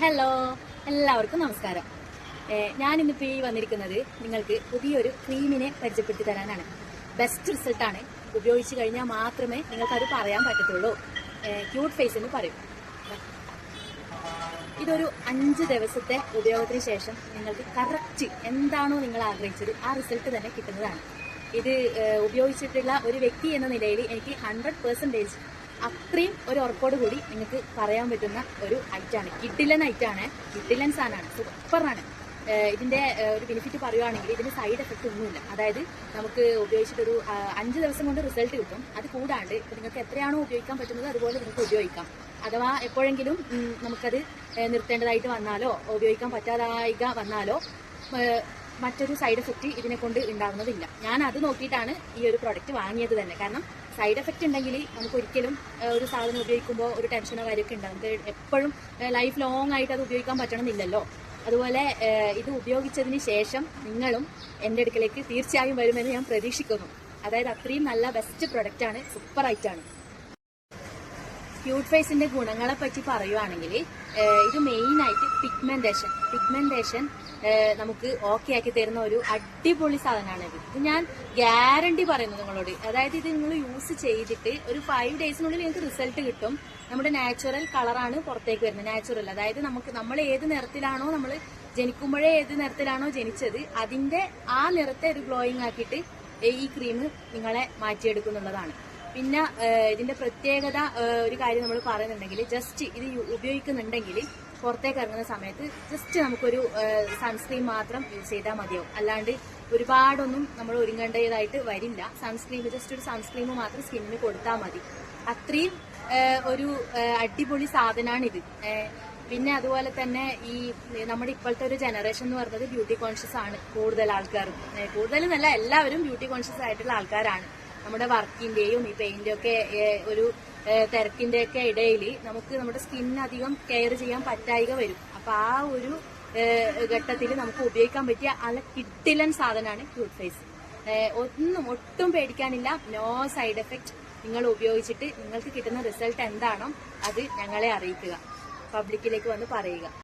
Hello, എല്ലാവർക്കും നമസ്കാരം. ഞാനിന്നിപ്പോൾ ഈ വന്നിരിക്കുന്നത് നിങ്ങൾക്ക് പുതിയൊരു ക്രീമിനെ പരിചയപ്പെടുത്തി തരാനാണ്. ബെസ്റ്റ് റിസൾട്ടാണ്. ഉപയോഗിച്ച് കഴിഞ്ഞാൽ മാത്രമേ നിങ്ങൾക്കത് പറയാൻ പറ്റത്തുള്ളൂ. ക്യൂട്ട് ഫേസ് എന്ന് പറയും. ഇതൊരു 5 ദിവസത്തെ ഉപയോഗത്തിന് ശേഷം നിങ്ങൾക്ക് കറക്റ്റ് എന്താണോ നിങ്ങൾ ആഗ്രഹിച്ചത് ആ റിസൾട്ട് തന്നെ കിട്ടുന്നതാണ്. ഇത് ഉപയോഗിച്ചിട്ടുള്ള ഒരു വ്യക്തി എന്ന നിലയിൽ എനിക്ക് 100% അത്രയും ഒരു ഉറപ്പോട് കൂടി നിങ്ങൾക്ക് പറയാൻ പറ്റുന്ന ഒരു ഐറ്റാണ്. കിഡിലൻ ഐറ്റാണ്, കിഡിലൻ സാധനമാണ്, സൂപ്പറാണ്. ഇതിന്റെ ഒരു ബെനിഫിറ്റ് പറയുകയാണെങ്കിൽ ഇതിന് സൈഡ് എഫക്റ്റ് ഒന്നുമില്ല. അതായത് നമുക്ക് ഉപയോഗിച്ചിട്ടൊരു 5 ദിവസം കൊണ്ട് റിസൾട്ട് കിട്ടും. അത് കൂടാണ്ട് നിങ്ങൾക്ക് എത്രയാണോ ഉപയോഗിക്കാൻ പറ്റുന്നത് അതുപോലെ നിങ്ങൾക്ക് ഉപയോഗിക്കാം. അഥവാ എപ്പോഴെങ്കിലും നമുക്കത് നിർത്തേണ്ടതായിട്ട് വന്നാലോ ഉപയോഗിക്കാൻ പറ്റാതായിക വന്നാലോ മറ്റൊരു സൈഡ് എഫക്റ്റ് ഇതിനെ കൊണ്ട് ഉണ്ടാകുന്നതില്ല. ഞാൻ അത് നോക്കിയിട്ടാണ് ഈ ഒരു പ്രൊഡക്റ്റ് വാങ്ങിയത് തന്നെ. കാരണം സൈഡ് എഫക്റ്റ് ഉണ്ടെങ്കിൽ നമുക്ക് ഒരിക്കലും ഒരു സാധനം ഉപയോഗിക്കുമ്പോൾ ഒരു ടെൻഷനോ കാര്യമൊക്കെ ഉണ്ടാകും. നമുക്ക് എപ്പോഴും ലൈഫ് ലോങ് ആയിട്ട് അത് ഉപയോഗിക്കാൻ പറ്റണമെന്നില്ലല്ലോ. അതുപോലെ ഇത് ഉപയോഗിച്ചതിന് ശേഷം നിങ്ങളും എൻ്റെ അടുക്കലേക്ക് തീർച്ചയായും വരുമെന്ന് ഞാൻ പ്രതീക്ഷിക്കുന്നു. അതായത് അത്രയും നല്ല ബെസ്റ്റ് പ്രൊഡക്റ്റാണ്, സൂപ്പർ ആയിട്ടാണ്. ക്യൂട്ട് ഫേസിന്റെ ഗുണങ്ങളെ പറ്റി പറയുവാണെങ്കിൽ ഇത് മെയിനായിട്ട് പിഗ്മെന്റേഷൻ നമുക്ക് ഓക്കെ ആക്കി തരുന്ന ഒരു അടിപൊളി സാധനമാണ് ഇത് ഞാൻ ഗ്യാരണ്ടി പറയുന്നു നിങ്ങളോട്. അതായത് ഇത് നിങ്ങൾ യൂസ് ചെയ്തിട്ട് ഒരു 5 ഡേയ്സിനുള്ളിൽ നിങ്ങൾക്ക് റിസൾട്ട് കിട്ടും. നമ്മുടെ നാച്ചുറൽ കളറാണ് പുറത്തേക്ക് വരുന്നത്. നാച്ചുറൽ അതായത് നമ്മൾ ഏത് നിറത്തിലാണോ നമ്മൾ ജനിക്കുമ്പോഴേ ഏത് നിറത്തിലാണോ ജനിച്ചത് അതിന്റെ ആ നിറത്തെ ഒരു ഗ്ലോയിങ് ആക്കിയിട്ട് ഈ ക്രീം നിങ്ങളെ മാറ്റിയെടുക്കുന്നുള്ളതാണ്. പിന്നെ ഇതിന്റെ പ്രത്യേകത ഒരു കാര്യം നമ്മൾ പറയുന്നുണ്ടെങ്കിൽ ജസ്റ്റ് ഇത് ഉപയോഗിക്കുന്നുണ്ടെങ്കിൽ പുറത്തേക്ക് ഇറങ്ങുന്ന സമയത്ത് ജസ്റ്റ് നമുക്കൊരു സൺസ്ക്രീൻ മാത്രം യൂസ് ചെയ്താൽ മതിയാവും. അല്ലാണ്ട് ഒരുപാടൊന്നും നമ്മൾ ഒരുങ്ങേണ്ടതായിട്ട് വരില്ല. ജസ്റ്റ് ഒരു സൺസ്ക്രീം മാത്രം സ്കിന്നിന് കൊടുത്താൽ മതി. അത്രയും ഒരു അടിപൊളി സാധനമാണിത്. പിന്നെ അതുപോലെ തന്നെ ഈ നമ്മുടെ ഇപ്പോഴത്തെ ഒരു ജനറേഷൻ എന്ന് പറയുന്നത് ബ്യൂട്ടി കോൺഷ്യസ് ആണ്. കൂടുതൽ ആൾക്കാരും, കൂടുതലെന്നല്ല എല്ലാവരും ബ്യൂട്ടി കോൺഷ്യസ് ആയിട്ടുള്ള ആൾക്കാരാണ്. നമ്മുടെ വർക്കിന്റെയും ഈ പെയിന്റും ഒക്കെ ഒരു തിരക്കിന്റെ ഒക്കെ ഇടയിൽ നമുക്ക് നമ്മുടെ സ്കിന്നിന് അധികം കെയർ ചെയ്യാൻ പറ്റായിക വരും. അപ്പൊ ആ ഒരു ഘട്ടത്തിൽ നമുക്ക് ഉപയോഗിക്കാൻ പറ്റിയ നല്ല കിഡിലൻ സാധനമാണ് ക്യൂട്ട് ഫേസ്. ഒട്ടും പേടിക്കാനില്ല. No side effect. നിങ്ങൾ ഉപയോഗിച്ചിട്ട് നിങ്ങൾക്ക് കിട്ടുന്ന റിസൾട്ട് എന്താണോ അത് ഞങ്ങളെ അറിയിക്കുക, പബ്ലിക്കിലേക്ക് വന്ന് പറയുക.